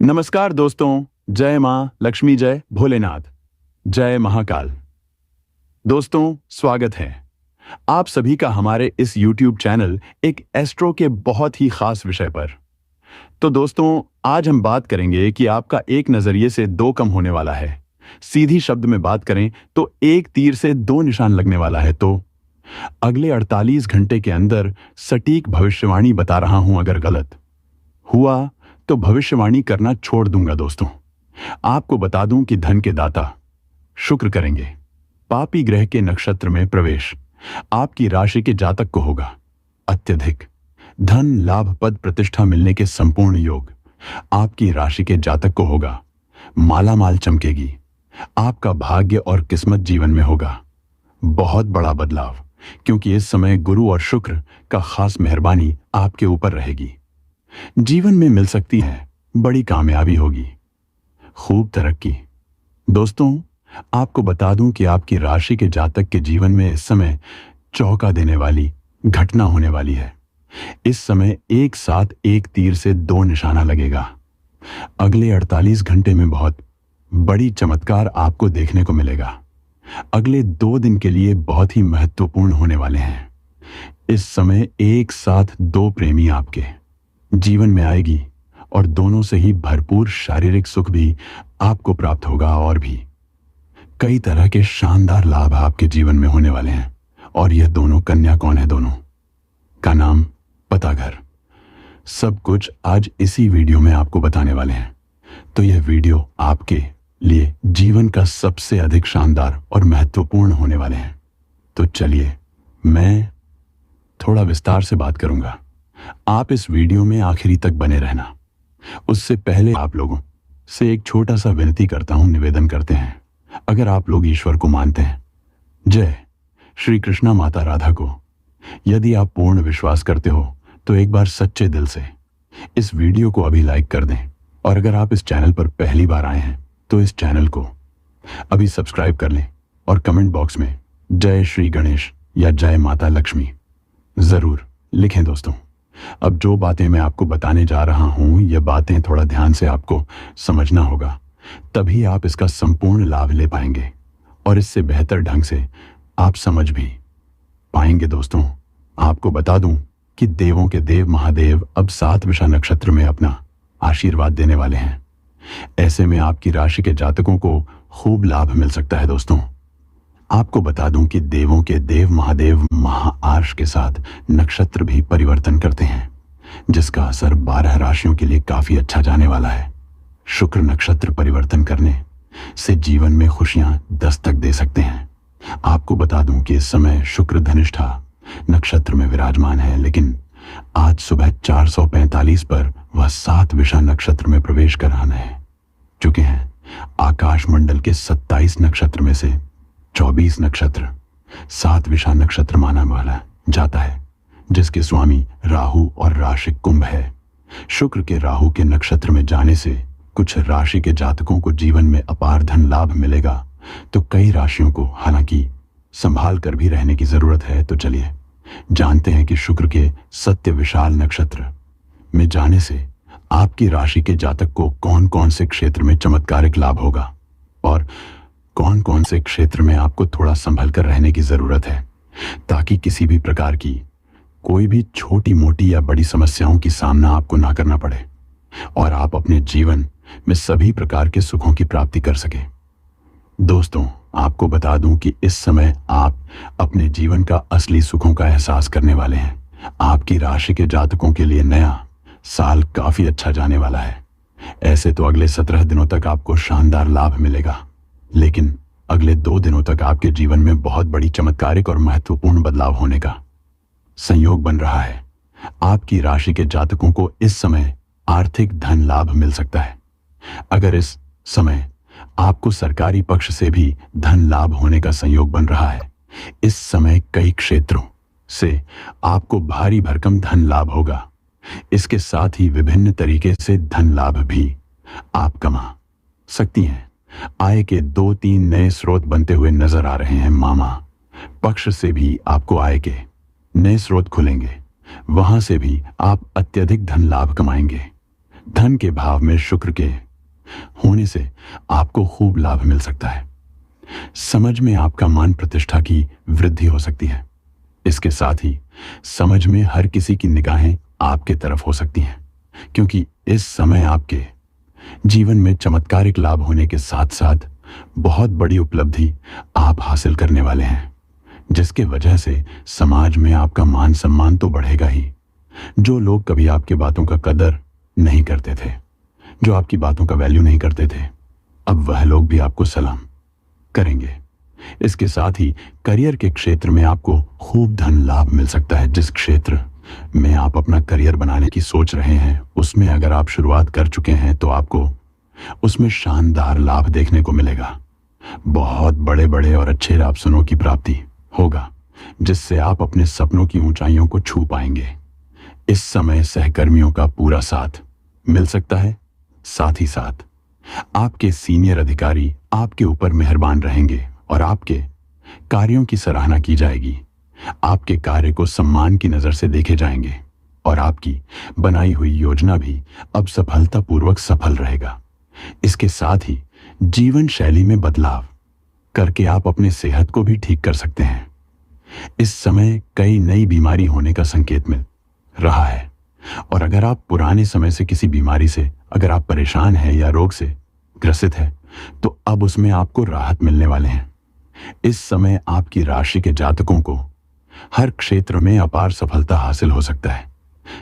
नमस्कार दोस्तों, जय मां लक्ष्मी, जय भोलेनाथ, जय महाकाल। दोस्तों, स्वागत है आप सभी का हमारे इस YouTube चैनल एक एस्ट्रो के बहुत ही खास विषय पर। तो दोस्तों, आज हम बात करेंगे कि आपका एक नजरिए से दो कम होने वाला है। सीधी शब्द में बात करें तो एक तीर से दो निशान लगने वाला है। तो अगले 48 घंटे के अंदर सटीक भविष्यवाणी बता रहा हूं, अगर गलत हुआ तो भविष्यवाणी करना छोड़ दूंगा। दोस्तों, आपको बता दूं कि धन के दाता शुक्र करेंगे पापी ग्रह के नक्षत्र में प्रवेश। आपकी राशि के जातक को होगा अत्यधिक धन, लाभ, पद, प्रतिष्ठा मिलने के संपूर्ण योग। आपकी राशि के जातक को होगा मालामाल चमकेगी। आपका भाग्य और किस्मत जीवन में होगा बहुत बड़ा बदलाव, क्योंकि इस समय गुरु और शुक्र का खास मेहरबानी आपके ऊपर रहेगी। जीवन में मिल सकती है बड़ी कामयाबी, होगी खूब तरक्की। दोस्तों, आपको बता दूं कि आपकी राशि के जातक के जीवन में इस समय चौंका देने वाली घटना होने वाली है। इस समय एक साथ एक तीर से दो निशाना लगेगा। अगले 48 घंटे में बहुत बड़ी चमत्कार आपको देखने को मिलेगा। अगले 2 दिन के लिए बहुत ही महत्वपूर्ण होने वाले हैं। इस समय एक साथ दो प्रेमी आपके जीवन में आएगी और दोनों से ही भरपूर शारीरिक सुख भी आपको प्राप्त होगा, और भी कई तरह के शानदार लाभ आपके जीवन में होने वाले हैं। और यह दोनों कन्या कौन है, दोनों का नाम, पता, घर, सब कुछ आज इसी वीडियो में आपको बताने वाले हैं। तो यह वीडियो आपके लिए जीवन का सबसे अधिक शानदार और महत्वपूर्ण होने वाले हैं। तो चलिए, मैं थोड़ा विस्तार से बात करूंगा। आप इस वीडियो में आखिरी तक बने रहना। उससे पहले आप लोगों से एक छोटा सा विनती करता हूं, निवेदन करते हैं। अगर आप लोग ईश्वर को मानते हैं, जय श्री कृष्णा माता राधा को यदि आप पूर्ण विश्वास करते हो, तो एक बार सच्चे दिल से इस वीडियो को अभी लाइक कर दें। और अगर आप इस चैनल पर पहली बार आए हैं तो इस चैनल को अभी सब्सक्राइब कर लें और कमेंट बॉक्स में जय श्री गणेश या जय माता लक्ष्मी जरूर लिखें। दोस्तों, अब जो बातें मैं आपको बताने जा रहा हूं, ये बातें थोड़ा ध्यान से आपको समझना होगा, तभी आप इसका संपूर्ण लाभ ले पाएंगे और इससे बेहतर ढंग से आप समझ भी पाएंगे। दोस्तों, आपको बता दूं कि देवों के देव महादेव अब 7 विषा नक्षत्र में अपना आशीर्वाद देने वाले हैं। ऐसे में आपकी राशि के जातकों को खूब लाभ मिल सकता है। दोस्तों, आपको बता दूं कि देवों के देव महादेव महाआर्ष के साथ नक्षत्र भी परिवर्तन करते हैं, जिसका असर 12 राशियों के लिए काफी अच्छा जाने वाला है। शुक्र नक्षत्र परिवर्तन करने से जीवन में खुशियां दस्तक दे सकते हैं। आपको बता दूं कि इस समय शुक्र धनिष्ठा नक्षत्र में विराजमान है, लेकिन आज सुबह 4:45 पर वह 7 विषा नक्षत्र में प्रवेश कर आने चुके हैं। आकाश मंडल के 27 नक्षत्र में से 24 नक्षत्र 7 विषा नक्षत्र माना वाला जाता है, जिसके स्वामी राहु और राशि कुंभ है। शुक्र के राहु के नक्षत्र में जाने से कुछ राशि के जातकों को जीवन में अपार धन लाभ मिलेगा, तो कई राशियों को हालांकि संभाल कर भी रहने की जरूरत है। तो चलिए जानते हैं कि शुक्र के सत्य विशाल नक्षत्र में जाने से आपकी राशि के जातक को कौन कौन से क्षेत्र में चमत्कारिक लाभ होगा और कौन कौन से क्षेत्र में आपको थोड़ा संभल कर रहने की जरूरत है, ताकि किसी भी प्रकार की कोई भी छोटी मोटी या बड़ी समस्याओं की सामना आपको ना करना पड़े और आप अपने जीवन में सभी प्रकार के सुखों की प्राप्ति कर सके। दोस्तों, आपको बता दूं कि इस समय आप अपने जीवन का असली सुखों का एहसास करने वाले हैं। आपकी राशि के जातकों के लिए नया साल काफी अच्छा जाने वाला है। ऐसे तो अगले 17 दिनों तक आपको शानदार लाभ मिलेगा, लेकिन अगले 2 दिनों तक आपके जीवन में बहुत बड़ी चमत्कारिक और महत्वपूर्ण बदलाव होने का संयोग बन रहा है। आपकी राशि के जातकों को इस समय आर्थिक धन लाभ मिल सकता है। अगर इस समय आपको सरकारी पक्ष से भी धन लाभ होने का संयोग बन रहा है, इस समय कई क्षेत्रों से आपको भारी भरकम धन लाभ होगा। इसके साथ ही विभिन्न तरीके से धन लाभ भी आप कमा सकती हैं। आय के 2-3 नए स्रोत बनते हुए नजर आ रहे हैं। मामा पक्ष से भी आपको आय के नए स्रोत खुलेंगे, वहां से भी आप अत्यधिक धन लाभ कमाएंगे। धन के भाव में शुक्र के होने से आपको खूब लाभ मिल सकता है। समझ में आपका मान प्रतिष्ठा की वृद्धि हो सकती है। इसके साथ ही समझ में हर किसी की निगाहें आपके तरफ हो सकती हैं, क्योंकि इस समय आपके जीवन में चमत्कारिक लाभ होने के साथ साथ बहुत बड़ी उपलब्धि आप हासिल करने वाले हैं, जिसके वजह से समाज में आपका मान सम्मान तो बढ़ेगा ही। जो लोग कभी आपकी बातों का कदर नहीं करते थे, जो आपकी बातों का वैल्यू नहीं करते थे, अब वह लोग भी आपको सलाम करेंगे। इसके साथ ही करियर के क्षेत्र में आपको खूब धन लाभ मिल सकता है। जिस क्षेत्र में आप अपना करियर बनाने की सोच रहे हैं, उसमें अगर आप शुरुआत कर चुके हैं तो आपको उसमें शानदार लाभ देखने को मिलेगा। बहुत बड़े बड़े और अच्छे अवसरों की प्राप्ति होगा, जिससे आप अपने सपनों की ऊंचाइयों को छू पाएंगे। इस समय सहकर्मियों का पूरा साथ मिल सकता है। साथ ही साथ आपके सीनियर अधिकारी आपके ऊपर मेहरबान रहेंगे और आपके कार्यों की सराहना की जाएगी। आपके कार्य को सम्मान की नजर से देखे जाएंगे और आपकी बनाई हुई योजना भी अब सफलतापूर्वक सफल रहेगा। इसके साथ ही जीवन शैली में बदलाव करके आप अपने सेहत को भी ठीक कर सकते हैं। इस समय कई नई बीमारी होने का संकेत मिल रहा है, और अगर आप पुराने समय से किसी बीमारी से अगर आप परेशान हैं या रोग से ग्रसित है, तो अब उसमें आपको राहत मिलने वाले हैं। इस समय आपकी राशि के जातकों को हर क्षेत्र में अपार सफलता हासिल हो सकता है।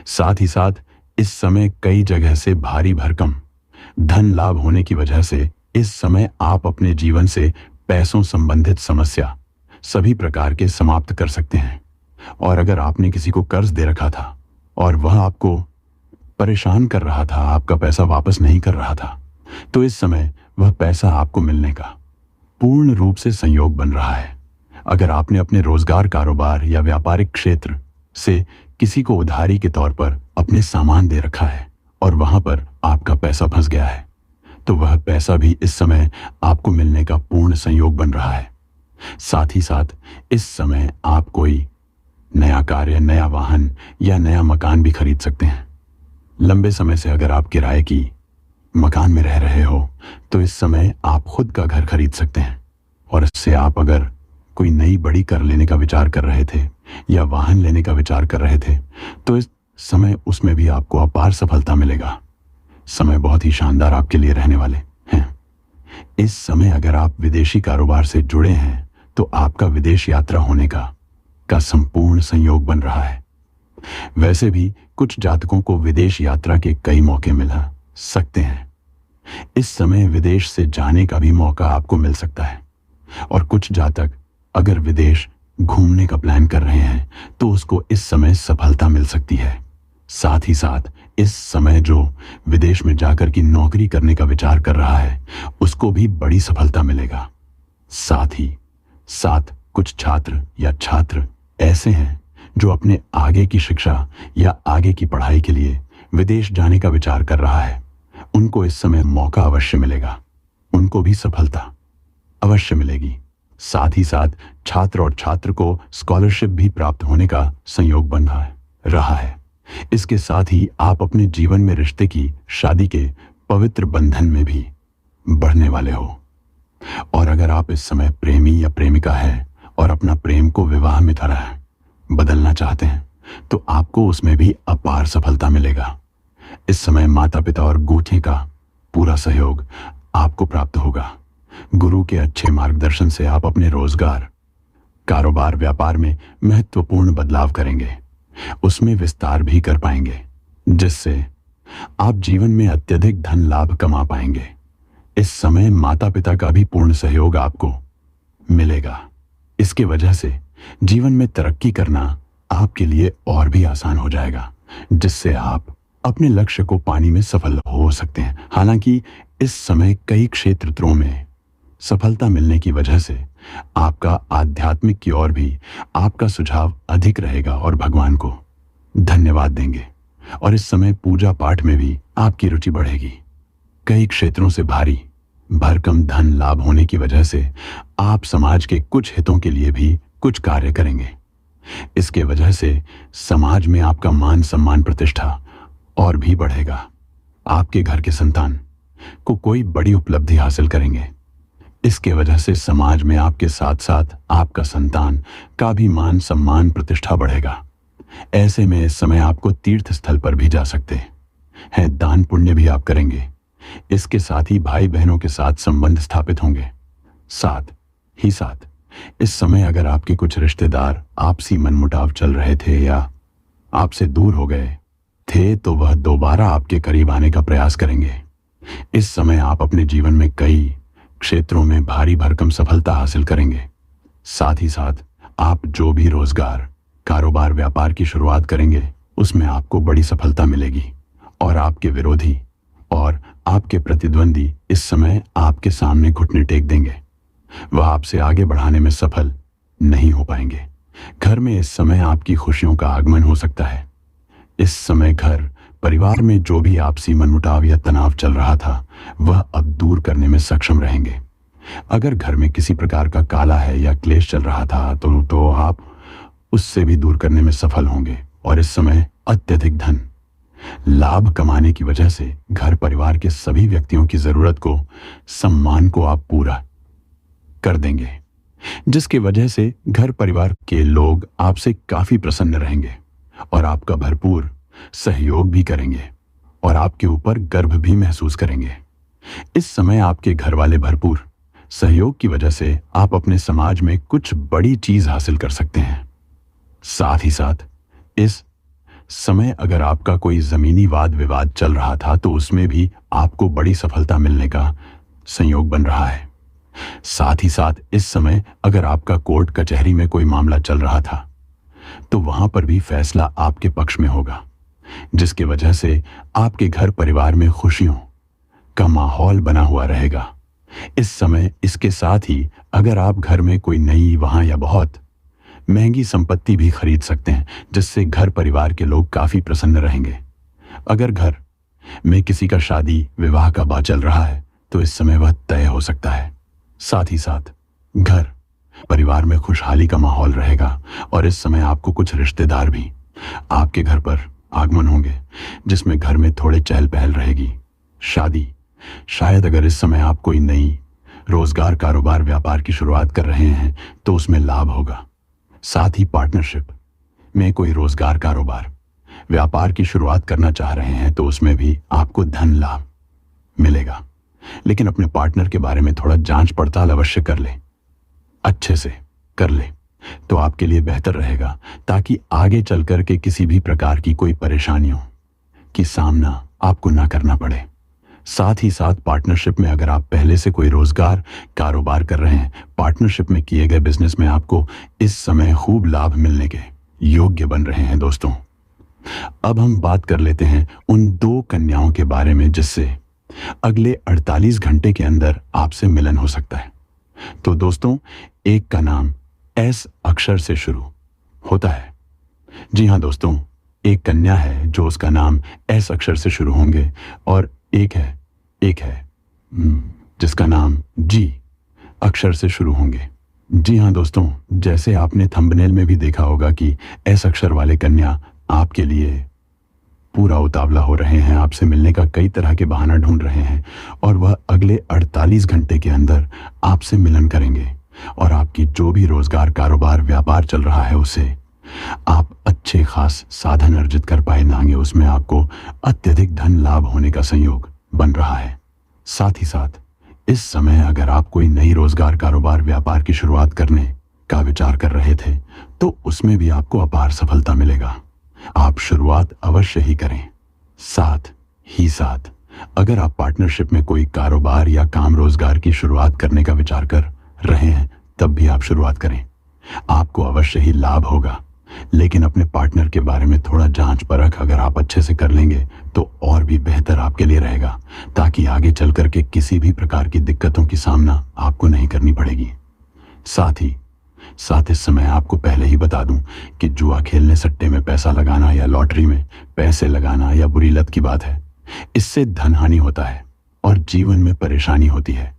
साथ ही साथ इस समय कई जगह से भारी भरकम धन लाभ होने की वजह से इस समय आप अपने जीवन से पैसों संबंधित समस्या सभी प्रकार के समाप्त कर सकते हैं। और अगर आपने किसी को कर्ज दे रखा था और वह आपको परेशान कर रहा था, आपका पैसा वापस नहीं कर रहा था, तो इस समय वह पैसा आपको मिलने का पूर्ण रूप से संयोग बन रहा है। अगर आपने अपने रोजगार, कारोबार या व्यापारिक क्षेत्र से किसी को उधारी के तौर पर अपने सामान दे रखा है और वहां पर आपका पैसा फंस गया है, तो वह पैसा भी इस समय आपको मिलने का पूर्ण संयोग बन रहा है। साथ ही साथ इस समय आप कोई नया कार्य, नया वाहन या नया मकान भी खरीद सकते हैं। लंबे समय से अगर आप किराए की मकान में रह रहे हो, तो इस समय आप खुद का घर खरीद सकते हैं। और इससे आप अगर कोई नई बड़ी कर लेने का विचार कर रहे थे या वाहन लेने का विचार कर रहे थे, तो इस समय उसमें भी आपको अपार सफलता मिलेगा। समय बहुत ही शानदार आपके लिए रहने वाले हैं। इस समय अगर आप विदेशी कारोबार से जुड़े हैं, तो आपका विदेश यात्रा होने का संपूर्ण संयोग बन रहा है। वैसे भी कुछ जातकों को विदेश यात्रा के कई मौके मिल सकते हैं। इस समय विदेश से जाने का भी मौका आपको मिल सकता है। और कुछ जातक अगर विदेश घूमने का प्लान कर रहे हैं, तो उसको इस समय सफलता मिल सकती है। साथ ही साथ इस समय जो विदेश में जाकर की नौकरी करने का विचार कर रहा है, उसको भी बड़ी सफलता मिलेगा। साथ ही साथ कुछ छात्र या छात्र ऐसे हैं जो अपने आगे की शिक्षा या आगे की पढ़ाई के लिए विदेश जाने का विचार कर रहा है, उनको इस समय मौका अवश्य मिलेगा, उनको भी सफलता अवश्य मिलेगी। साथ ही साथ छात्र और छात्र को स्कॉलरशिप भी प्राप्त होने का संयोग बन रहा है। इसके साथ ही आप अपने जीवन में रिश्ते की, शादी के पवित्र बंधन में भी बढ़ने वाले हो। और अगर आप इस समय प्रेमी या प्रेमिका है और अपना प्रेम को विवाह में तरह बदलना चाहते हैं, तो आपको उसमें भी अपार सफलता मिलेगा। इस समय माता पिता और गूठे का पूरा सहयोग आपको प्राप्त होगा। गुरु के अच्छे मार्गदर्शन से आप अपने रोजगार, कारोबार, व्यापार में महत्वपूर्ण बदलाव करेंगे, उसमें विस्तार भी कर पाएंगे, जिससे आप जीवन में अत्यधिक धन लाभ कमा पाएंगे। इस समय माता पिता का भी पूर्ण सहयोग आपको मिलेगा। इसके वजह से जीवन में तरक्की करना आपके लिए और भी आसान हो जाएगा, जिससे आप अपने लक्ष्य को पाने में सफल हो सकते हैं। हालांकि इस समय कई क्षेत्रों में सफलता मिलने की वजह से आपका आध्यात्मिक की ओर भी आपका सुझाव अधिक रहेगा और भगवान को धन्यवाद देंगे। और इस समय पूजा पाठ में भी आपकी रुचि बढ़ेगी। कई क्षेत्रों से भारी भरकम धन लाभ होने की वजह से आप समाज के कुछ हितों के लिए भी कुछ कार्य करेंगे। इसके वजह से समाज में आपका मान सम्मान प्रतिष्ठा और भी बढ़ेगा। आपके घर के संतान को कोई बड़ी उपलब्धि हासिल करेंगे। इसके वजह से समाज में आपके साथ साथ आपका संतान का भी मान सम्मान प्रतिष्ठा बढ़ेगा। ऐसे में इस समय आपको तीर्थ स्थल पर भी जा सकते हैं, दान पुण्य भी आप करेंगे। इसके साथ ही भाई बहनों के साथ संबंध स्थापित होंगे। साथ ही साथ इस समय अगर आपके कुछ रिश्तेदार आपसी मनमुटाव चल रहे थे या आपसे दूर हो गए थे तो वह दोबारा आपके करीब आने का प्रयास करेंगे। इस समय आप अपने जीवन में कई क्षेत्रों में भारी भरकम सफलता हासिल करेंगे। साथ ही साथ आप जो भी रोजगार, कारोबार, व्यापार की शुरुआत करेंगे उसमें आपको बड़ी सफलता मिलेगी और आपके विरोधी और आपके प्रतिद्वंदी इस समय आपके सामने घुटने टेक देंगे। वह आपसे आगे बढ़ाने में सफल नहीं हो पाएंगे। घर में इस समय आपकी खुशियों का आगमन हो सकता है। इस समय घर परिवार में जो भी आपसी मनमुटाव या तनाव चल रहा था वह अब दूर करने में सक्षम रहेंगे। अगर घर में किसी प्रकार का काला है या क्लेश चल रहा था तो आप उससे भी दूर करने में सफल होंगे और इस समय अत्यधिक धन लाभ कमाने की वजह से घर परिवार के सभी व्यक्तियों की जरूरत को, सम्मान को आप पूरा कर देंगे, जिसकी वजह से घर परिवार के लोग आपसे काफी प्रसन्न रहेंगे और आपका भरपूर सहयोग भी करेंगे और आपके ऊपर गर्व भी महसूस करेंगे। इस समय आपके घर वाले भरपूर सहयोग की वजह से आप अपने समाज में कुछ बड़ी चीज हासिल कर सकते हैं। साथ ही साथ इस समय अगर आपका कोई जमीनी वाद विवाद चल रहा था तो उसमें भी आपको बड़ी सफलता मिलने का संयोग बन रहा है। साथ ही साथ इस समय अगर आपका कोर्ट कचहरी में कोई मामला चल रहा था तो वहां पर भी फैसला आपके पक्ष में होगा, जिसकी वजह से आपके घर परिवार में खुशियों का माहौल बना हुआ रहेगा। इस समय इसके साथ ही अगर आप घर में कोई नई, वहां या बहुत महंगी संपत्ति भी खरीद सकते हैं, जिससे घर परिवार के लोग काफी प्रसन्न रहेंगे। अगर घर में किसी का शादी विवाह का बात चल रहा है तो इस समय वह तय हो सकता है। साथ ही साथ घर परिवार में खुशहाली का माहौल रहेगा और इस समय आपको कुछ रिश्तेदार भी आपके घर पर आगमन होंगे, जिसमें घर में थोड़े चहल पहल रहेगी। शादी, शायद अगर इस समय आप कोई नई रोजगार, कारोबार, व्यापार की शुरुआत कर रहे हैं तो उसमें लाभ होगा। साथ ही पार्टनरशिप में कोई रोजगार, कारोबार, व्यापार की शुरुआत करना चाह रहे हैं तो उसमें भी आपको धन लाभ मिलेगा। लेकिन अपने पार्टनर के बारे में थोड़ा जांच पड़ताल अवश्य कर ले, अच्छे से कर ले तो आपके लिए बेहतर रहेगा, ताकि आगे चलकर के किसी भी प्रकार की कोई परेशानियों की सामना आपको ना करना पड़े। साथ ही साथ पार्टनरशिप में अगर आप पहले से कोई रोजगार, कारोबार कर रहे हैं, पार्टनरशिप में किए गए बिजनेस में आपको इस समय खूब लाभ मिलने के योग्य बन रहे हैं। दोस्तों, अब हम बात कर लेते हैं उन 2 कन्याओं के बारे में जिससे अगले 48 घंटे के अंदर आपसे मिलन हो सकता है। तो दोस्तों, एक का नाम एस अक्षर से शुरू होता है। जी हां दोस्तों, एक कन्या है जो उसका नाम एस अक्षर से शुरू होंगे और एक है जिसका नाम जी अक्षर से शुरू होंगे। जी हां दोस्तों, जैसे आपने थंबनेल में भी देखा होगा कि एस अक्षर वाले कन्या आपके लिए पूरा उतावला हो रहे हैं, आपसे मिलने का कई तरह के बहाना ढूंढ रहे हैं और वह अगले 48 घंटे के अंदर आपसे मिलन करेंगे और आपकी जो भी रोजगार, कारोबार, व्यापार चल रहा है उसे आप अच्छे खास साधन अर्जित कर पाएंगे। उसमें आपको अत्यधिक धन लाभ होने का संयोग बन रहा है। साथ ही साथ इस समय अगर आप कोई नई रोजगार, कारोबार, व्यापार की शुरुआत करने का विचार कर रहे थे तो उसमें भी आपको अपार सफलता मिलेगा। आप शुरुआत अवश्य ही करें। साथ ही साथ अगर आप पार्टनरशिप में कोई कारोबार या काम, रोजगार की शुरुआत करने का विचार कर रहे हैं तब भी आप शुरुआत करें, आपको अवश्य ही लाभ होगा। लेकिन अपने पार्टनर के बारे में थोड़ा जांच परख अगर आप अच्छे से कर लेंगे तो और भी बेहतर आपके लिए रहेगा, ताकि आगे चल करके किसी भी प्रकार की दिक्कतों की सामना आपको नहीं करनी पड़ेगी। साथ इस समय आपको पहले ही बता दूं कि जुआ खेलने, सट्टे में पैसा लगाना या लॉटरी में पैसे लगाना या बुरी लत की बात है। इससे धन हानि होता है और जीवन में परेशानी होती है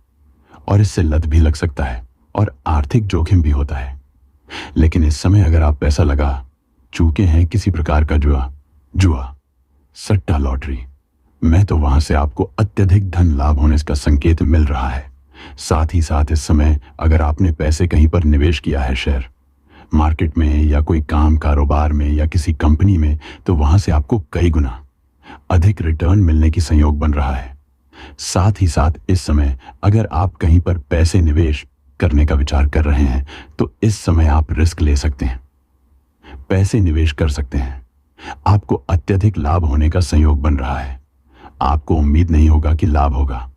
और इससे लत भी लग सकता है और आर्थिक जोखिम भी होता है। लेकिन इस समय अगर आप पैसा लगा चुके हैं किसी प्रकार का जुआ, सट्टा, लॉटरी मैं तो वहां से आपको अत्यधिक धन लाभ होने का संकेत मिल रहा है। साथ ही साथ इस समय अगर आपने पैसे कहीं पर निवेश किया है, शेयर मार्केट में या कोई काम कारोबार में या किसी कंपनी में, तो वहां से आपको कई गुना अधिक रिटर्न मिलने की संयोग बन रहा है। साथ ही साथ इस समय अगर आप कहीं पर पैसे निवेश करने का विचार कर रहे हैं, तो इस समय आप रिस्क ले सकते हैं, पैसे निवेश कर सकते हैं। आपको अत्यधिक लाभ होने का संयोग बन रहा है। आपको उम्मीद नहीं होगा कि लाभ होगा,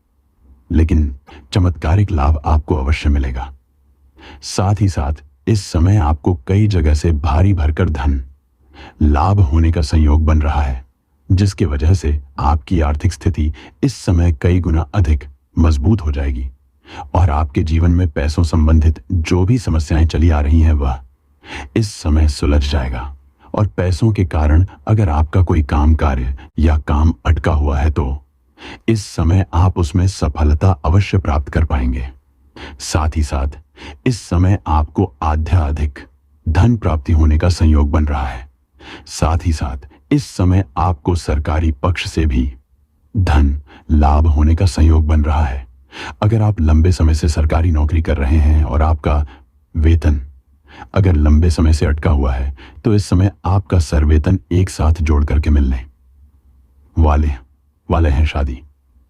लेकिन चमत्कारिक लाभ आपको अवश्य मिलेगा। साथ ही साथ इस समय आपको कई जगह से भारी भरकर धन लाभ होने का संयोग बन रहा है, जिसकी वजह से आपकी आर्थिक स्थिति इस समय कई गुना अधिक मजबूत हो जाएगी और आपके जीवन में पैसों संबंधित जो भी समस्याएं चली आ रही हैं वह इस समय सुलझ जाएगा। और पैसों के कारण अगर आपका कोई काम कार्य या काम अटका हुआ है, तो इस समय आप उसमें सफलता अवश्य प्राप्त कर पाएंगे। साथ ही साथ इस समय आपको आध्यात्मिक धन प्राप्ति होने का संयोग बन रहा है। साथ ही साथ इस समय आपको सरकारी पक्ष से भी धन लाभ होने का संयोग बन रहा है। अगर आप लंबे समय से सरकारी नौकरी कर रहे हैं और आपका वेतन अगर लंबे समय से अटका हुआ है, तो इस समय आपका सरवेतन एक साथ जोड़ करके मिलने वाले हैं। शादी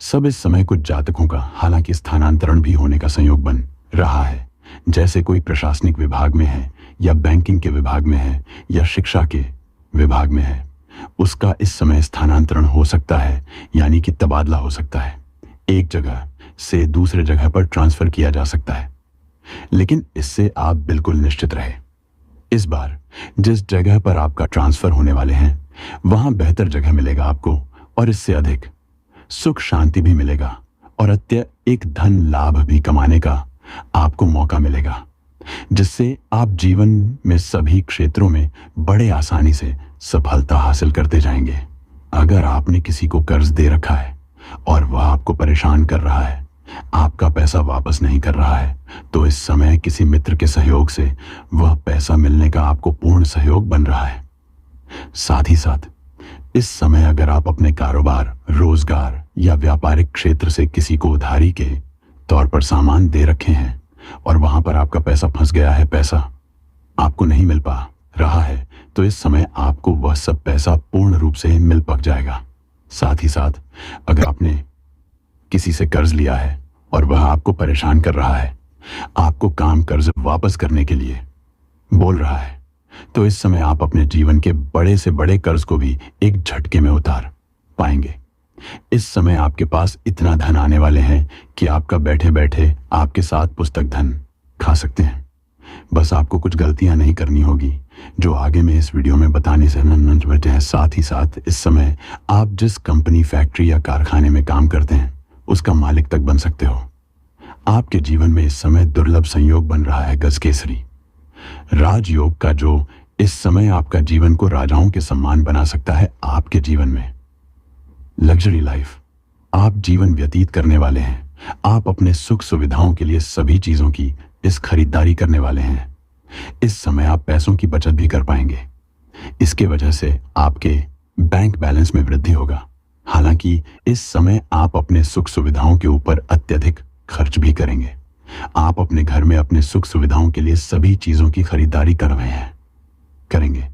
सब इस समय कुछ जातकों का हालांकि स्थानांतरण भी होने का संयोग बन रहा है। जैसे कोई प्रशासनिक विभाग में है या बैंकिंग के विभाग में है या शिक्षा के विभाग में है, उसका इस समय स्थानांतरण हो सकता है, यानी कि तबादला हो सकता है। एक जगह से दूसरे जगह पर ट्रांसफर किया जा सकता है। लेकिन इससे आप बिल्कुल निश्चित रहे, इस बार जिस जगह पर आपका ट्रांसफर होने वाले हैं वहां बेहतर जगह मिलेगा आपको, और इससे अधिक सुख शांति भी मिलेगा और एक धन लाभ भी कमाने का आपको मौका मिलेगा, जिससे आप जीवन में सभी क्षेत्रों में बड़े आसानी से सफलता हासिल करते जाएंगे। अगर आपने किसी को कर्ज दे रखा है और वह आपको परेशान कर रहा है, आपका पैसा वापस नहीं कर रहा है, तो इस समय किसी मित्र के सहयोग से वह पैसा मिलने का आपको पूर्ण सहयोग बन रहा है। साथ ही साथ इस समय अगर आप अपने कारोबार, रोजगार या व्यापारिक क्षेत्र से किसी को उधारी के तौर पर सामान दे रखे हैं और वहां पर आपका पैसा फंस गया है, पैसा आपको नहीं मिल पा रहा है, तो इस समय आपको वह सब पैसा पूर्ण रूप से मिल पक जाएगा। साथ ही साथ अगर आपने किसी से कर्ज लिया है और वह आपको परेशान कर रहा है, आपको काम कर्ज वापस करने के लिए बोल रहा है, तो इस समय आप अपने जीवन के बड़े से बड़े कर्ज को भी एक झटके में उतार पाएंगे। इस समय आपके पास इतना धन आने वाले हैं कि आपका बैठे बैठे आपके साथ पुस्तक धन खा सकते हैं। बस आपको कुछ गलतियां नहीं करनी होगी, जो आगे मैं इस वीडियो में बताने से न बचे हैं। साथ ही साथ इस समय आप जिस कंपनी, फैक्ट्री या कारखाने में काम करते हैं उसका मालिक तक बन सकते हो। आपके जीवन में इस समय दुर्लभ संयोग बन रहा है गजकेसरी राजयोग का, जो इस समय आपका जीवन को राजाओं के समान बना सकता है। आपके जीवन में लग्जरी लाइफ आप जीवन व्यतीत करने वाले हैं। आप अपने सुख सुविधाओं के लिए सभी चीजों की इस खरीदारी करने वाले हैं। इस समय आप पैसों की बचत भी कर पाएंगे। इसके वजह से आपके बैंक बैलेंस में वृद्धि होगा। हालांकि इस समय आप अपने सुख सुविधाओं के ऊपर अत्यधिक खर्च भी करेंगे। आप अपने घर में अपने सुख सुविधाओं के लिए सभी चीजों की खरीदारी कर रहे हैं, करेंगे।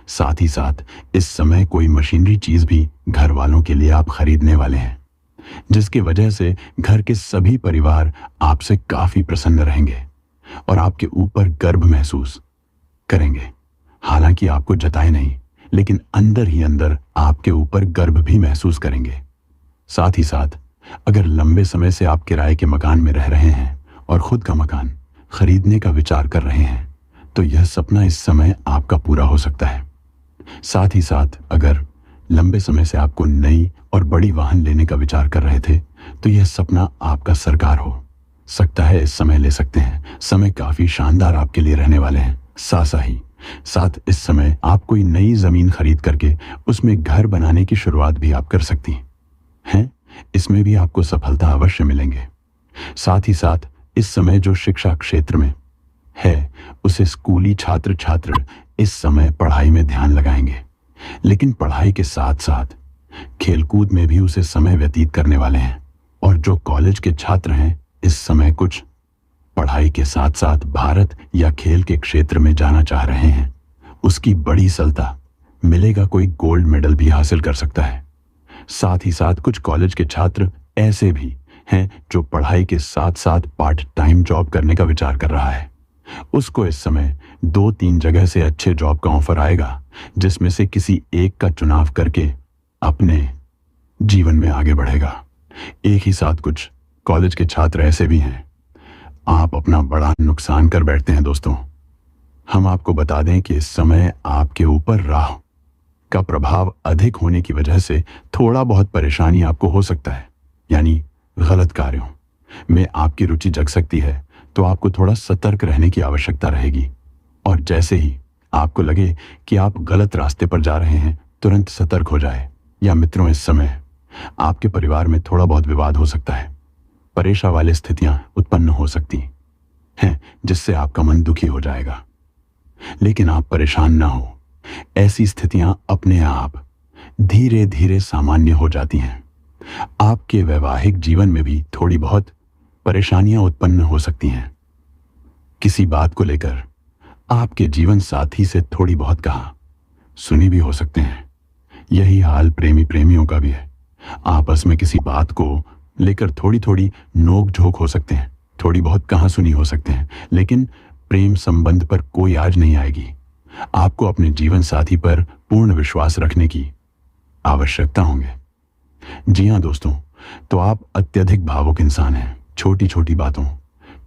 साथ ही साथ इस समय कोई मशीनरी चीज भी घर वालों के लिए आप खरीदने वाले हैं, जिसकी वजह से घर के सभी परिवार आपसे काफी प्रसन्न रहेंगे और आपके ऊपर गर्व महसूस करेंगे। हालांकि आपको जताए नहीं, लेकिन अंदर ही अंदर आपके ऊपर गर्व भी महसूस करेंगे। साथ ही साथ अगर लंबे समय से आप किराए के मकान में रह रहे हैं और खुद का मकान खरीदने का विचार कर रहे हैं, तो यह सपना इस समय आपका पूरा हो सकता है। साथ ही साथ अगर लंबे समय से आपको नई और बड़ी वाहन लेने का विचार कर रहे थे, तो यह सपना आपका साकार हो सकता है। इस समय ले सकते हैं। समय काफी शानदार आपके लिए रहने वाले हैं। साथ इस समय आप कोई नई जमीन खरीद करके उसमें घर बनाने की शुरुआत भी आप कर सकती हैं। इसमें भी आपको सफलता अवश्य मिलेंगे। साथ ही साथ इस समय जो शिक्षा क्षेत्र में है, उसे स्कूली छात्र इस समय पढ़ाई में ध्यान लगाएंगे। लेकिन पढ़ाई के साथ साथ खेलकूद में भी उसे समय व्यतीत करने वाले हैं। और जो कॉलेज के छात्र हैं, इस समय कुछ पढ़ाई के साथ साथ भारत या खेल के क्षेत्र में जाना चाह रहे हैं, उसकी बड़ी सफलता मिलेगा, कोई गोल्ड मेडल भी हासिल कर सकता है। साथ ही साथ कुछ कॉलेज के छात्र ऐसे भी हैं जो पढ़ाई के साथ साथ पार्ट टाइम जॉब करने का विचार कर रहा है। उसको इस समय 2-3 जगह से अच्छे जॉब का ऑफर आएगा, जिसमें से किसी एक का चुनाव करके अपने जीवन में आगे बढ़ेगा। एक ही साथ कुछ कॉलेज के छात्र ऐसे भी हैं, आप अपना बड़ा नुकसान कर बैठते हैं। दोस्तों, हम आपको बता दें कि इस समय आपके ऊपर राहु का प्रभाव अधिक होने की वजह से थोड़ा बहुत परेशानी आपको हो सकता है, यानी गलत कार्यों में आपकी रुचि जग सकती है। तो आपको थोड़ा सतर्क रहने की आवश्यकता रहेगी। और जैसे ही आपको लगे कि आप गलत रास्ते पर जा रहे हैं, तुरंत सतर्क हो जाए। या मित्रों, इस समय आपके परिवार में थोड़ा बहुत विवाद हो सकता है, परेशान वाली स्थितियां उत्पन्न हो सकती हैं, जिससे आपका मन दुखी हो जाएगा। लेकिन आप परेशान ना हो, ऐसी स्थितियां अपने आप धीरे धीरे सामान्य हो जाती हैं। आपके वैवाहिक जीवन में भी थोड़ी बहुत परेशानियां उत्पन्न हो सकती हैं। किसी बात को लेकर आपके जीवन साथी से थोड़ी बहुत कहा सुनी भी हो सकते हैं। यही हाल प्रेमियों का भी है। आपस में किसी बात को लेकर थोड़ी थोड़ी नोक झोंक हो सकते हैं, थोड़ी बहुत कहा सुनी हो सकते हैं, लेकिन प्रेम संबंध पर कोई आज नहीं आएगी। आपको अपने जीवन साथी पर पूर्ण विश्वास रखने की आवश्यकता होंगे। जी हाँ दोस्तों, तो आप अत्यधिक भावुक इंसान हैं। छोटी छोटी बातों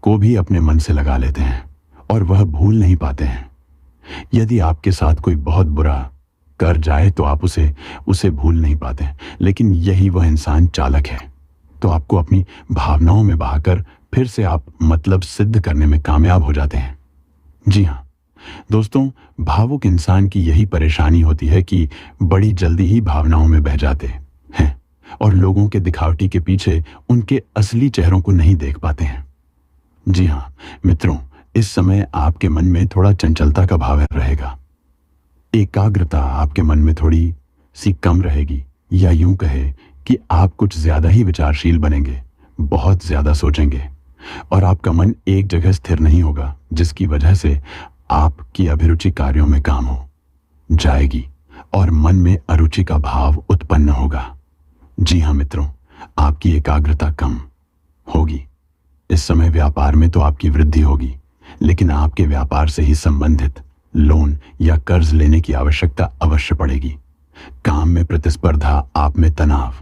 को भी अपने मन से लगा लेते हैं और वह भूल नहीं पाते हैं। यदि आपके साथ कोई बहुत बुरा कर जाए तो आप उसे भूल नहीं पाते हैं, लेकिन यही वह इंसान चालक है। तो आपको अपनी भावनाओं में बहाकर फिर से आप मतलब सिद्ध करने में कामयाब हो जाते हैं। जी हाँ दोस्तों, भावुक इंसान की यही परेशानी होती है कि बड़ी जल्दी ही भावनाओं में बह जाते हैं और लोगों के दिखावटी के पीछे उनके असली चेहरों को नहीं देख पाते हैं। जी हाँ मित्रों, इस समय आपके मन में थोड़ा चंचलता का भाव रहेगा। एकाग्रता आपके मन में थोड़ी सी कम रहेगी, या यूं कहे कि आप कुछ ज्यादा ही विचारशील बनेंगे, बहुत ज्यादा सोचेंगे और आपका मन एक जगह स्थिर नहीं होगा, जिसकी वजह से आपकी अभिरुचि कार्यों में काम हो जाएगी और मन में अरुचि का भाव उत्पन्न होगा। जी हाँ मित्रों, आपकी एकाग्रता कम होगी। इस समय व्यापार में तो आपकी वृद्धि होगी, लेकिन आपके व्यापार से ही संबंधित लोन या कर्ज लेने की आवश्यकता अवश्य पड़ेगी। काम में प्रतिस्पर्धा आप में तनाव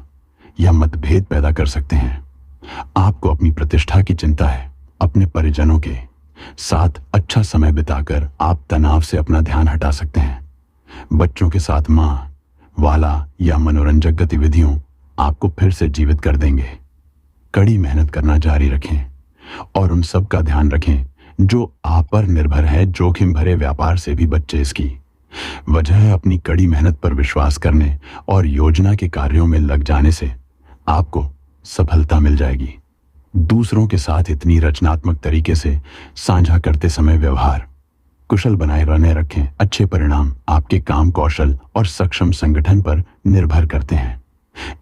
या मतभेद पैदा कर सकते हैं। आपको अपनी प्रतिष्ठा की चिंता है। अपने परिजनों के साथ अच्छा समय बिताकर आप तनाव से अपना ध्यान हटा सकते हैं। बच्चों के साथ मां वाला या मनोरंजक गतिविधियों आपको फिर से जीवित कर देंगे। कड़ी मेहनत करना जारी रखें और उन सब का ध्यान रखें जो आप पर निर्भर है। जोखिम भरे व्यापार से भी बच्चे इसकी वजह है अपनी कड़ी मेहनत पर विश्वास करने और योजना के कार्यों में लग जाने से आपको सफलता मिल जाएगी। दूसरों के साथ इतनी रचनात्मक तरीके से साझा करते समय व्यवहार कुशल बनाए रहने रखें। अच्छे परिणाम आपके काम कौशल और सक्षम संगठन पर निर्भर करते हैं।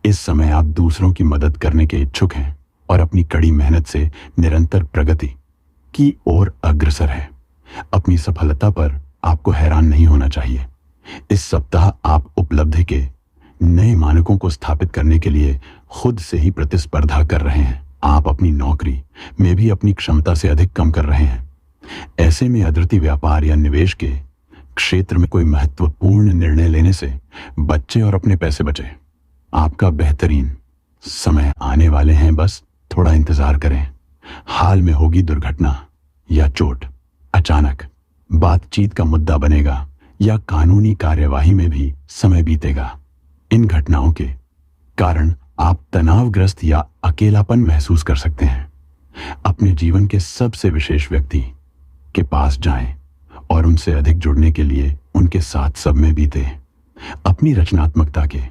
इस समय आप दूसरों की मदद करने के इच्छुक हैं और अपनी कड़ी मेहनत से निरंतर प्रगति की ओर अग्रसर है। अपनी सफलता पर आपको हैरान नहीं होना चाहिए। इस सप्ताह आप उपलब्धि के नए मानकों को स्थापित करने के लिए खुद से ही प्रतिस्पर्धा कर रहे हैं। आप अपनी नौकरी में भी अपनी क्षमता से अधिक कम कर रहे हैं। ऐसे में अद्वितीय व्यापार या निवेश के क्षेत्र में कोई महत्वपूर्ण निर्णय लेने से बच्चे और अपने पैसे बचे। आपका बेहतरीन समय आने वाले हैं, बस थोड़ा इंतजार करें। हाल में होगी दुर्घटना या चोट, अचानक बातचीत का मुद्दा बनेगा या कानूनी कार्यवाही में भी समय बीतेगा। इन घटनाओं के कारण आप तनावग्रस्त या अकेलापन महसूस कर सकते हैं। अपने जीवन के सबसे विशेष व्यक्ति के पास जाएं और उनसे अधिक जुड़ने के लिए उनके साथ सब में बीते। अपनी रचनात्मकता के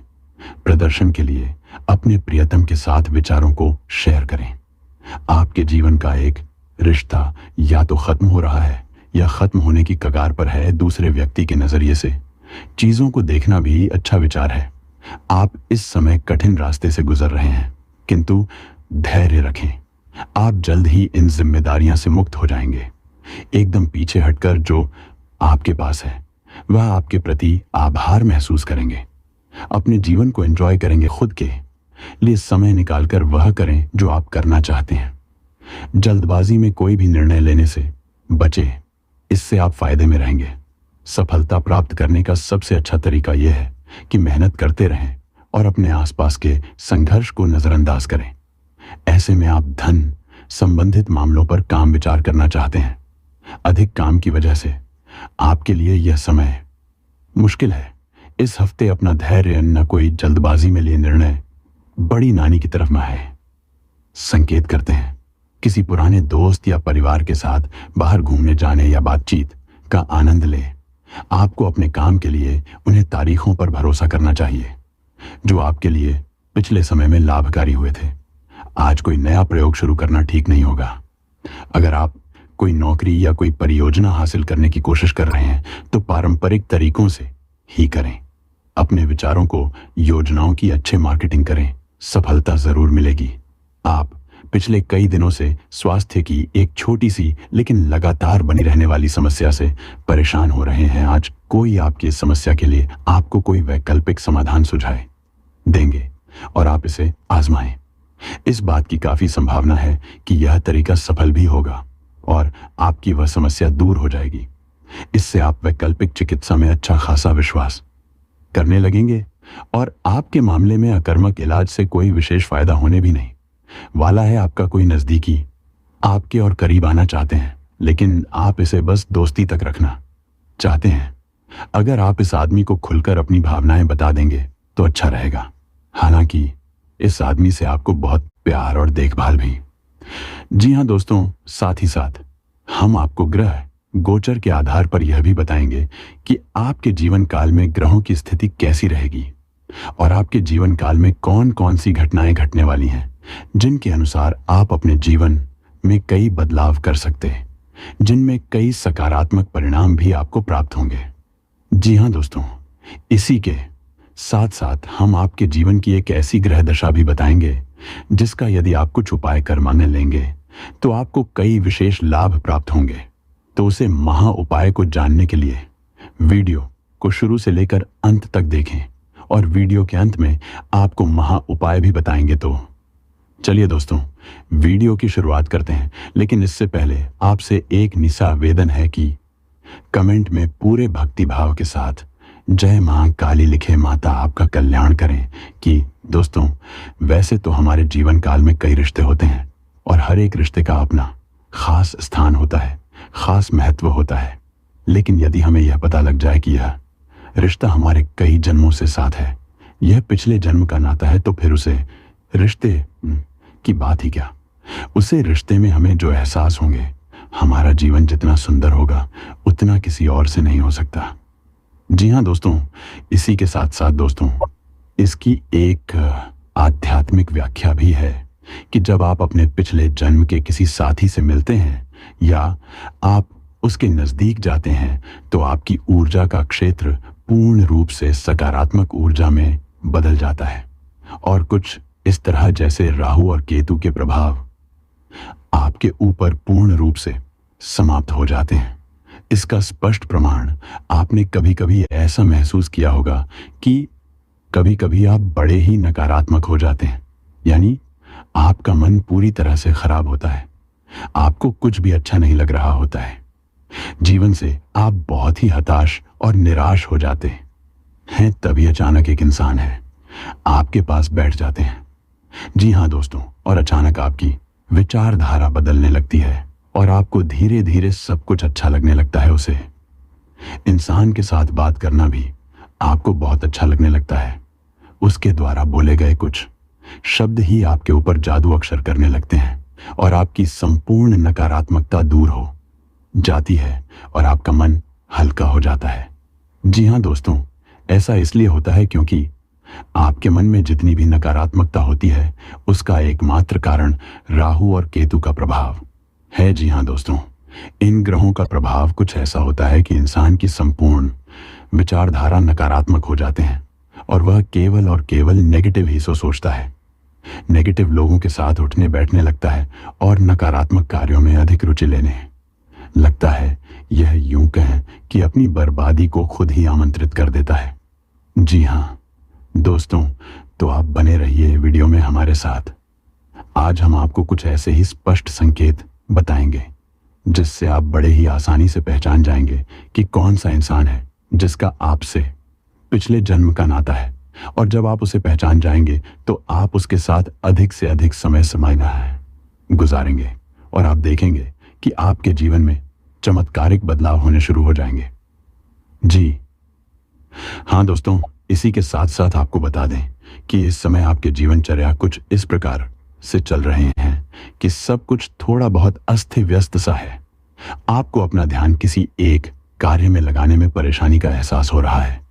प्रदर्शन के लिए अपने प्रियतम के साथ विचारों को शेयर करें। आपके जीवन का एक रिश्ता या तो खत्म हो रहा है या खत्म होने की कगार पर है। दूसरे व्यक्ति के नजरिए से चीजों को देखना भी अच्छा विचार है। आप इस समय कठिन रास्ते से गुजर रहे हैं, किंतु धैर्य रखें। आप जल्द ही इन जिम्मेदारियां से मुक्त हो जाएंगे। एकदम पीछे हटकर जो आपके पास है वह आपके प्रति आभार महसूस करेंगे। अपने जीवन को एंजॉय करेंगे। खुद के लिए समय निकालकर वह करें जो आप करना चाहते हैं। जल्दबाजी में कोई भी निर्णय लेने से बचे, इससे आप फायदे में रहेंगे। सफलता प्राप्त करने का सबसे अच्छा तरीका यह है कि मेहनत करते रहें और अपने आसपास के संघर्ष को नजरअंदाज करें। ऐसे में आप धन संबंधित मामलों पर काम विचार करना चाहते हैं। अधिक काम की वजह से आपके लिए यह समय मुश्किल है। इस हफ्ते अपना धैर्य, न कोई जल्दबाजी में लिए निर्णय बड़ी नानी की तरफ है संकेत करते हैं। किसी पुराने दोस्त या परिवार के साथ बाहर घूमने जाने या बातचीत का आनंद लें। आपको अपने काम के लिए उन्हें तारीखों पर भरोसा करना चाहिए जो आपके लिए पिछले समय में लाभकारी हुए थे। आज कोई नया प्रयोग शुरू करना ठीक नहीं होगा। अगर आप कोई नौकरी या कोई परियोजना हासिल करने की कोशिश कर रहे हैं तो पारंपरिक तरीकों से ही करें। अपने विचारों को योजनाओं की अच्छे मार्केटिंग करें, सफलता जरूर मिलेगी। आप पिछले कई दिनों से स्वास्थ्य की एक छोटी सी लेकिन लगातार बनी रहने वाली समस्या से परेशान हो रहे हैं। आज कोई आपकी इस समस्या के लिए आपको कोई वैकल्पिक समाधान सुझाए देंगे और आप इसे आजमाएं। इस बात की काफी संभावना है कि यह तरीका सफल भी होगा और आपकी वह समस्या दूर हो जाएगी। इससे आप वैकल्पिक चिकित्सा में अच्छा खासा विश्वास करने लगेंगे और आपके मामले में अकर्मक इलाज से कोई विशेष फायदा होने भी नहीं वाला है। आपका कोई नजदीकी आपके और करीब आना चाहते हैं, लेकिन आप इसे बस दोस्ती तक रखना चाहते हैं। अगर आप इस आदमी को खुलकर अपनी भावनाएं बता देंगे तो अच्छा रहेगा। हालांकि इस आदमी से आपको बहुत प्यार और देखभाल भी। जी हां दोस्तों, साथ ही साथ हम आपको ग्रह गोचर के आधार पर यह भी बताएंगे कि आपके जीवन काल में ग्रहों की स्थिति कैसी रहेगी और आपके जीवन काल में कौन कौन सी घटनाएं घटने वाली हैं जिनके अनुसार आप अपने जीवन में कई बदलाव कर सकते हैं, जिनमें कई सकारात्मक परिणाम भी आपको प्राप्त होंगे। जी हां दोस्तों, इसी के साथ साथ हम आपके जीवन की एक ऐसी ग्रह दशा भी बताएंगे जिसका यदि आप कुछ उपाय करवाने लेंगे तो आपको कई विशेष लाभ प्राप्त होंगे। तो उसे महा उपाय को जानने के लिए वीडियो को शुरू से लेकर अंत तक देखें और वीडियो के अंत में आपको महा उपाय भी बताएंगे। तो चलिए दोस्तों, वीडियो की शुरुआत करते हैं, लेकिन इससे पहले आपसे एक निवेदन है कि कमेंट में पूरे भक्ति भाव के साथ जय मां काली लिखे माता आपका कल्याण करें। कि दोस्तों, वैसे तो हमारे जीवन काल में कई रिश्ते होते हैं और हर एक रिश्ते का अपना खास स्थान होता है, खास महत्व होता है। लेकिन यदि हमें यह पता लग जाए कि यह रिश्ता हमारे कई जन्मों से साथ है, यह पिछले जन्म का नाता है, तो फिर उसे रिश्ते की बात ही क्या। उसे रिश्ते में हमें जो एहसास होंगे, हमारा जीवन जितना सुंदर होगा उतना किसी और से नहीं हो सकता। जी हां दोस्तों, इसी के साथ साथ दोस्तों, इसकी एक आध्यात्मिक व्याख्या भी है कि जब आप अपने पिछले जन्म के किसी साथी से मिलते हैं या आप उसके नजदीक जाते हैं तो आपकी ऊर्जा का क्षेत्र पूर्ण रूप से सकारात्मक ऊर्जा में बदल जाता है और कुछ इस तरह जैसे राहु और केतु के प्रभाव आपके ऊपर पूर्ण रूप से समाप्त हो जाते हैं। इसका स्पष्ट प्रमाण आपने कभी कभी ऐसा महसूस किया होगा कि कभी कभी आप बड़े ही नकारात्मक हो जाते हैं, यानी आपका मन पूरी तरह से खराब होता है, आपको कुछ भी अच्छा नहीं लग रहा होता है, जीवन से आप बहुत ही हताश और निराश हो जाते हैं। तभी अचानक एक इंसान है आपके पास बैठ जाते हैं। जी हां दोस्तों, और अचानक आपकी विचारधारा बदलने लगती है और आपको धीरे धीरे सब कुछ अच्छा लगने लगता है। उसे इंसान के साथ बात करना भी आपको बहुत अच्छा लगने लगता है। उसके द्वारा बोले गए कुछ शब्द ही आपके ऊपर जादू अक्षर करने लगते हैं और आपकी संपूर्ण नकारात्मकता दूर हो जाती है और आपका मन हल्का हो जाता है। जी हां दोस्तों, ऐसा इसलिए होता है क्योंकि आपके मन में जितनी भी नकारात्मकता होती है उसका एकमात्र कारण राहु और केतु का प्रभाव है। जी हां दोस्तों, इन ग्रहों का प्रभाव कुछ ऐसा होता है कि इंसान की संपूर्ण विचारधारा नकारात्मक हो जाते हैं और वह केवल और केवल नेगेटिव ही सोचता है। नेगेटिव लोगों के साथ उठने बैठने लगता है और नकारात्मक कार्यों में अधिक रुचि लेने लगता है। यह यूं कहें कि अपनी बर्बादी को खुद ही आमंत्रित कर देता है। जी हाँ दोस्तों, तो आप बने रहिए वीडियो में हमारे साथ। आज हम आपको कुछ ऐसे ही स्पष्ट संकेत बताएंगे जिससे आप बड़े ही आसानी से पहचान जाएंगे कि कौन सा इंसान है जिसका आपसे पिछले जन्म का नाता है। और जब आप उसे पहचान जाएंगे तो आप उसके साथ अधिक से अधिक समय गुजारेंगे और आप देखेंगे कि आपके जीवन में चमत्कारिक बदलाव होने शुरू हो जाएंगे। जी हाँ दोस्तों, इसी के साथ साथ आपको बता दें कि इस समय आपके जीवनचर्या कुछ इस प्रकार से चल रहे हैं कि सब कुछ थोड़ा बहुत अस्त व्यस्त सा है। आपको अपना ध्यान किसी एक कार्य में लगाने में परेशानी का एहसास हो रहा है।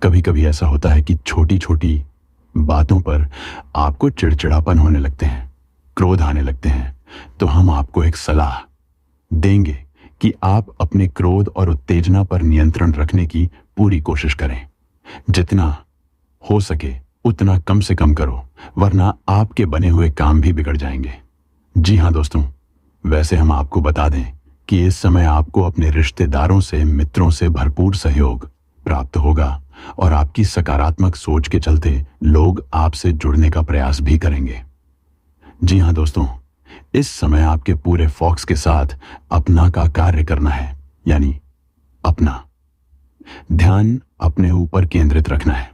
कभी कभी ऐसा होता है कि छोटी छोटी बातों पर आपको चिड़चिड़ापन होने लगते हैं, क्रोध आने लगते हैं। तो हम आपको एक सलाह देंगे कि आप अपने क्रोध और उत्तेजना पर नियंत्रण रखने की पूरी कोशिश करें। जितना हो सके उतना कम से कम करो, वरना आपके बने हुए काम भी बिगड़ जाएंगे। जी हाँ दोस्तों, वैसे हम आपको बता दें कि इस समय आपको अपने रिश्तेदारों से, मित्रों से भरपूर सहयोग प्राप्त होगा और आपकी सकारात्मक सोच के चलते लोग आपसे जुड़ने का प्रयास भी करेंगे। जी हाँ दोस्तों, इस समय आपके पूरे फोकस के साथ अपना का कार्य करना है, यानी अपना ध्यान अपने ऊपर केंद्रित रखना है,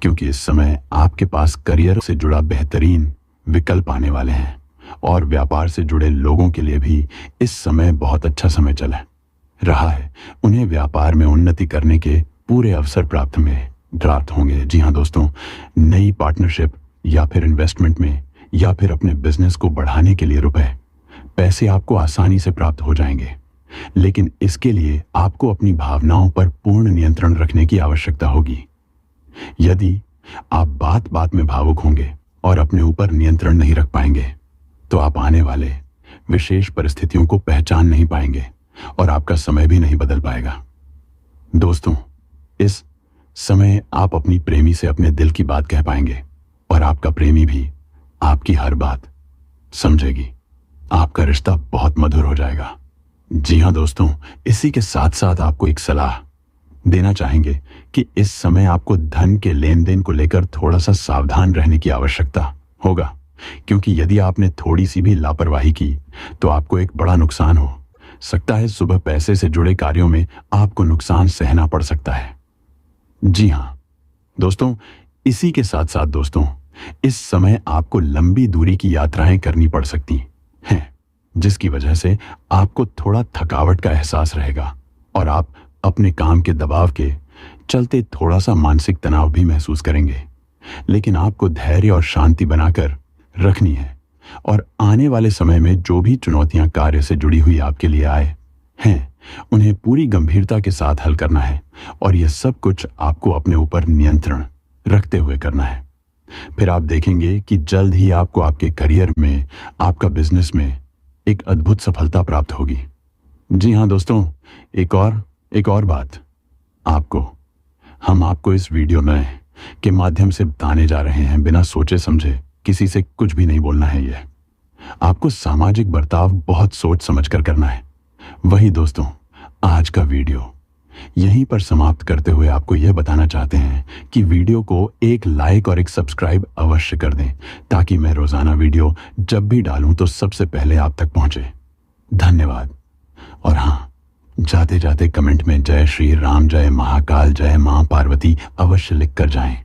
क्योंकि इस समय आपके पास करियर से जुड़ा बेहतरीन विकल्प आने वाले हैं और व्यापार से जुड़े लोगों के लिए भी इस समय बहुत अच्छा समय चल रहा है। उन्हें व्यापार में उन्नति करने के पूरे अवसर प्राप्त होंगे। जी हाँ दोस्तों, नई पार्टनरशिप या फिर इन्वेस्टमेंट में या फिर अपने बिजनेस को बढ़ाने के लिए पैसे आपको आसानी से प्राप्त हो जाएंगे। लेकिन इसके लिए आपको अपनी भावनाओं पर पूर्ण नियंत्रण रखने की आवश्यकता होगी। यदि आप बात बात में भावुक होंगे और अपने ऊपर नियंत्रण नहीं रख पाएंगे तो आप आने वाले विशेष परिस्थितियों को पहचान नहीं पाएंगे और आपका समय भी नहीं बदल पाएगा। दोस्तों, इस समय आप अपनी प्रेमी से अपने दिल की बात कह पाएंगे और आपका प्रेमी भी आपकी हर बात समझेगी। आपका रिश्ता बहुत मधुर हो जाएगा। जी हाँ दोस्तों, इसी के साथ साथ आपको एक सलाह देना चाहेंगे कि इस समय आपको धन के लेन देन को लेकर थोड़ा सा सावधान रहने की आवश्यकता होगा, क्योंकि यदि आपने थोड़ी सी भी लापरवाही की तो आपको एक बड़ा नुकसान हो सकता है। सुबह पैसे से जुड़े कार्यों में आपको नुकसान सहना पड़ सकता है। जी हाँ दोस्तों, इसी के साथ साथ दोस्तों, इस समय आपको लंबी दूरी की यात्राएं करनी पड़ सकती हैं, जिसकी वजह से आपको थोड़ा थकावट का एहसास रहेगा और आप अपने काम के दबाव के चलते थोड़ा सा मानसिक तनाव भी महसूस करेंगे। लेकिन आपको धैर्य और शांति बनाकर रखनी है और आने वाले समय में जो भी चुनौतियां कार्य से जुड़ी हुई आपके लिए आए हैं उन्हें पूरी गंभीरता के साथ हल करना है और यह सब कुछ आपको अपने ऊपर नियंत्रण रखते हुए करना है। फिर आप देखेंगे कि जल्द ही आपको आपके करियर में, आपका बिजनेस में एक अद्भुत सफलता प्राप्त होगी। जी हाँ दोस्तों, एक और बात हम आपको इस वीडियो में के माध्यम से बताने जा रहे हैं। बिना सोचे समझे किसी से कुछ भी नहीं बोलना है। यह आपको सामाजिक बर्ताव बहुत सोच समझकर करना है। वही दोस्तों, आज का वीडियो यहीं पर समाप्त करते हुए आपको यह बताना चाहते हैं कि वीडियो को एक लाइक और एक सब्सक्राइब अवश्य कर दें, ताकि मैं रोजाना वीडियो जब भी डालूं तो सबसे पहले आप तक पहुंचे। धन्यवाद। और हाँ, जाते जाते कमेंट में जय श्री राम, जय महाकाल, जय मां पार्वती अवश्य लिख कर जाएं।